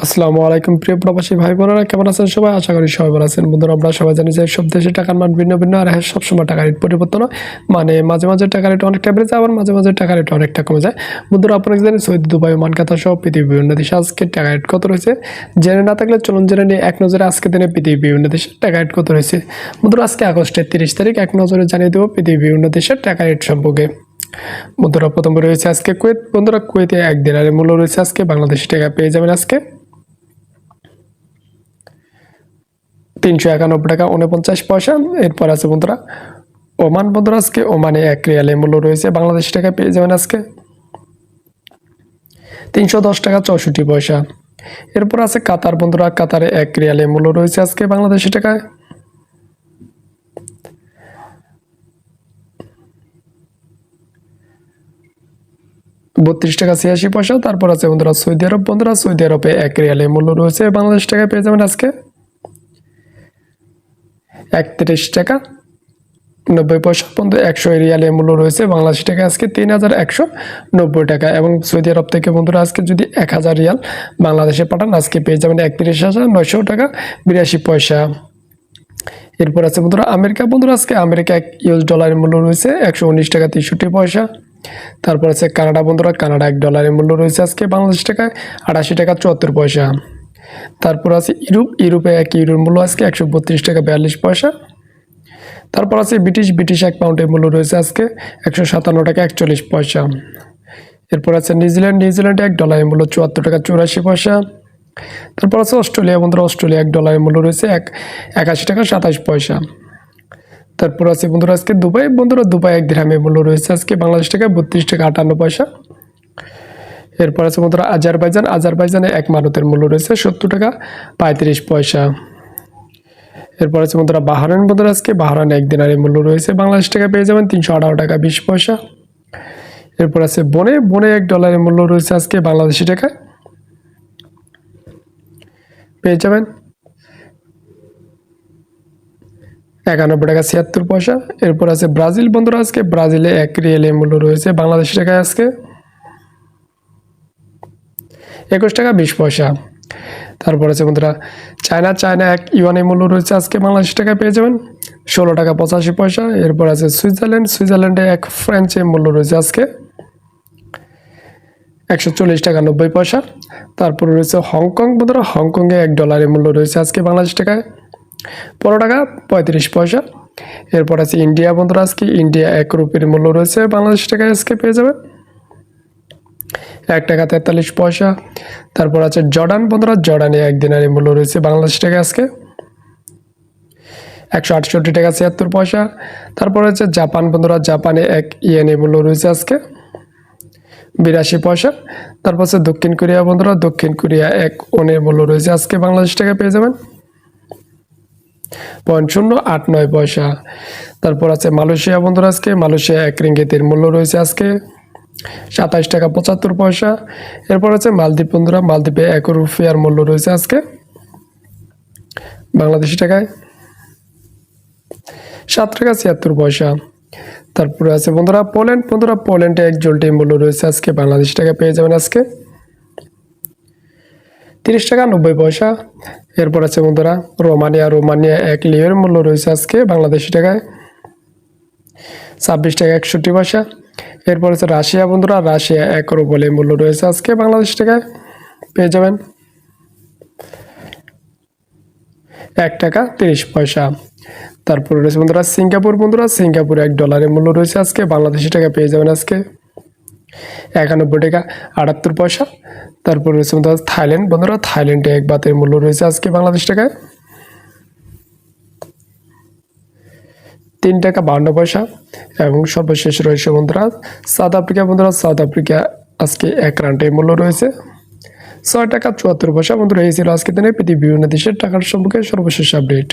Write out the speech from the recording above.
আসসালামু আলাইকুম প্রিয় প্রবাসী ভাই বোনেরা, কেমন আছেন সবাই? আশা করি সবাই ভালো আছেন। বন্ধুরা, আমরা সবাই জানি যে সব দেশে টাকার মান ভিন্ন ভিন্ন, আর হ্যাঁ, সবসময় টাকার রেট পরিবর্তন হয়। মানে মাঝে মাঝে টাকার রেট অনেকটা বেড়ে যায়, আবার মাঝে মাঝে টাকার রেট অনেকটা কমে যায়। বন্ধুরা, আপনারা জানেন সৌদি, দুবাই, ওমান, কাতার সহ পৃথিবীর বিভিন্ন দেশে আজকে টাকা রেট কত রয়েছে? জেনে না থাকলে চলুন জেনে নিয়ে এক নজরে আজকে দিনে পৃথিবীর বিভিন্ন দেশে টাকা রেট কত রয়েছে। বন্ধুরা, আজকে আগস্টের 30 তারিখ এক নজরে জানিয়ে দেবো পৃথিবীর বিভিন্ন দেশের টাকা রেট সম্পর্কে। বন্ধুরা, প্রথমে রয়েছে আজকে কুয়েত। বন্ধুরা, কুয়েতে এক দিনারের মূল্য রয়েছে আজকে বাংলাদেশি টাকা পেয়ে যাবেন আজকে 391 টাকা 49 পয়সা। এরপর আছে বন্ধুরা ওমান। বন্ধুরা, আজকে ওমানে এক রিয়ালের মূল্য রয়েছে বাংলাদেশি টাকায় পেয়ে যাবেন আজকে 310 টাকা 64 পয়সা। এরপর আছে কাতার। বন্ধুরা, কাতারে এক রিয়ালের মূল্য রয়েছে আজকে বাংলাদেশি টাকায় 32 টাকা 86 পয়সা। তারপর আছে বন্ধুরা সৌদি আরব। বন্ধুরা, সৌদি আরবে এক রিয়ালের মূল্য রয়েছে বাংলাদেশি টাকায় পেয়ে যাবেন আজকে 31 টাকা 90 পয়সা। বন্ধু, 100 রিয়ালের মূল্য রয়েছে বাংলাদেশি টাকা আজকে 3190 টাকা। এবং সৌদি আরব থেকে বন্ধুরা আজকে যদি 1000 রিয়াল বাংলাদেশে পাঠান আজকে পেয়ে যাবেন 31,900 টাকা 82 পয়সা। এরপর আছে বন্ধুরা আমেরিকা। বন্ধুরা, আজকে আমেরিকা এক ইউএস ডলারের মূল্য রয়েছে 119 টাকা 63 পয়সা। তারপর আছে কানাডা। বন্ধুরা, কানাডা এক ডলারের মূল্য রয়েছে আজকে বাংলাদেশ টাকায় 88 টাকা 74 পয়সা। তারপর আছে ইউরোপে এক ইউরোর মূল্য আজকে 132 টাকা 42 পয়সা। তারপর আছে ব্রিটিশ এক পাউন্ডের মূল্য রয়েছে আজকে 157 টাকা 41 পয়সা। এরপর আছে নিউজিল্যান্ডে এক ডলারের মূল্য 74 টাকা 84 পয়সা। তারপর আছে অস্ট্রেলিয়া। বন্ধুরা, অস্ট্রেলিয়া এক ডলারের মূল্য রয়েছে 81 টাকা 27 পয়সা। তারপর আছে বন্ধুরা আজকে দুবাই। বন্ধুরা, দুবাই এক দিরহামের মূল্য রয়েছে আজকে বাংলাদেশ টাকা 32 টাকা 58 পয়সা। এরপর আছে বন্ধুরা আজারবাইজানে এক মারুতের মূল্য রয়েছে 70 টাকা 35 পয়সা। এরপর আছে বন্ধুরা বাহরাইন। বন্ধুরা, আজকে বাহরাইনে এক দিনারের মূল্য রয়েছে বাংলাদেশ টাকা পেয়ে যাবেন 318 টাকা 20 পয়সা। এরপর আছে বনে এক ডলারের মূল্য রয়েছে আজকে বাংলাদেশি টাকায় পেয়ে যাবেন 91 টাকা 76 পয়সা। এরপর আছে ব্রাজিল। বন্ধুরা, আজকে ব্রাজিলে এক রিয়েলের মূল্য রয়েছে বাংলাদেশি টাকায় আজকে 21 টাকা 20 পয়সা। তারপর আছে বন্ধুরা চায়না এক ইউয়ানের মূল্য রয়েছে আজকে বাংলাদেশ টাকায় পেয়ে যাবেন 16 টাকা 85 পয়সা। এরপর আছে সুইজারল্যান্ডে এক ফ্রান্সের মূল্য রয়েছে আজকে 140 টাকা 90 পয়সা। তারপর রয়েছে হংকং। বন্ধুরা, হংকংয়ে এক ডলারের মূল্য রয়েছে আজকে বাংলাদেশ টাকায় 15 টাকা 35 পয়সা। এরপর আছে ইন্ডিয়া। বন্ধুরা, আজকে ইন্ডিয়া এক রুপির মূল্য রয়েছে বাংলাদেশ টাকায় আজকে পেয়ে যাবে 1 টাকা 43 পয়সা। তারপর আছে জর্ডান। বন্ধুরা, জর্ডানে এক দিনারের মূল্য রয়েছে বাংলাদেশ টাকা আজকে 168 টাকা 76 পয়সা। তারপর আছে জাপান। বন্ধুরা, জাপানে এক ইয়েনের মূল্য রয়েছে আজকে 82 পয়সা। তারপর আছে দক্ষিণ কোরিয়া। বন্ধুরা, দক্ষিণ কোরিয়া এক ওনের মূল্য রয়েছে আজকে বাংলাদেশ টাকা পেয়ে যাবেন 0.089 পয়সা। তারপর আছে মালয়েশিয়া। বন্ধুরা, আজকে মালয়েশিয়া এক রিঙ্গিতের মূল্য রয়েছে আজকে 27 টাকা 75 পয়সা। এরপর আছে মালদ্বীপ। বন্ধুরা, মালদ্বীপে এক রুপিয়ার মূল্য রয়েছে আজকে বাংলাদেশি টাকায় 7 টাকা 76 পয়সা। তারপরে আছে বন্ধুরা পোল্যান্ড। বন্ধুরা, পোল্যান্ডে এক জোল্টির মূল্য রয়েছে আজকে বাংলাদেশি টাকা পেয়ে যাবেন আজকে 30 টাকা 90 পয়সা। এরপর আছে বন্ধুরা রোমানিয়া এক লিওর মূল্য রয়েছে আজকে বাংলাদেশি টাকায় 26 টাকা 61 পয়সা। এরপর আছে রাশিয়া। বন্ধুরা, রাশিয়া এক রুবলের মূল্য রয়েছে আজকে বাংলাদেশ টাকায় পেয়ে যাবেন 1 টাকা 30 পয়সা। তারপর রয়েছে বন্ধুরা সিঙ্গাপুর। বন্ধুরা, সিঙ্গাপুর এক ডলারের মূল্য রয়েছে আজকে বাংলাদেশি টাকা পেয়ে যাবেন আজকে 91 টাকা 78 পয়সা। তারপর রয়েছে বন্ধুরা থাইল্যান্ড। বন্ধুরা, থাইল্যান্ডে এক বাতের মূল্য রয়েছে আজকে বাংলাদেশ টাকায় 3 টাকা 52 পয়সা। এবং সর্বশেষ রয়েছে বন্ধুরা সাউথ আফ্রিকা। বন্ধুরা, সাউথ আফ্রিকা আজকে এক রান্ডের মূল্য রয়েছে 6 টাকা 74 পয়সা। বন্ধুরা, এই ছিল আজকে দিনে পৃথিবীর বিভিন্ন দেশের টাকার সম্পর্কে সর্বশেষ আপডেট।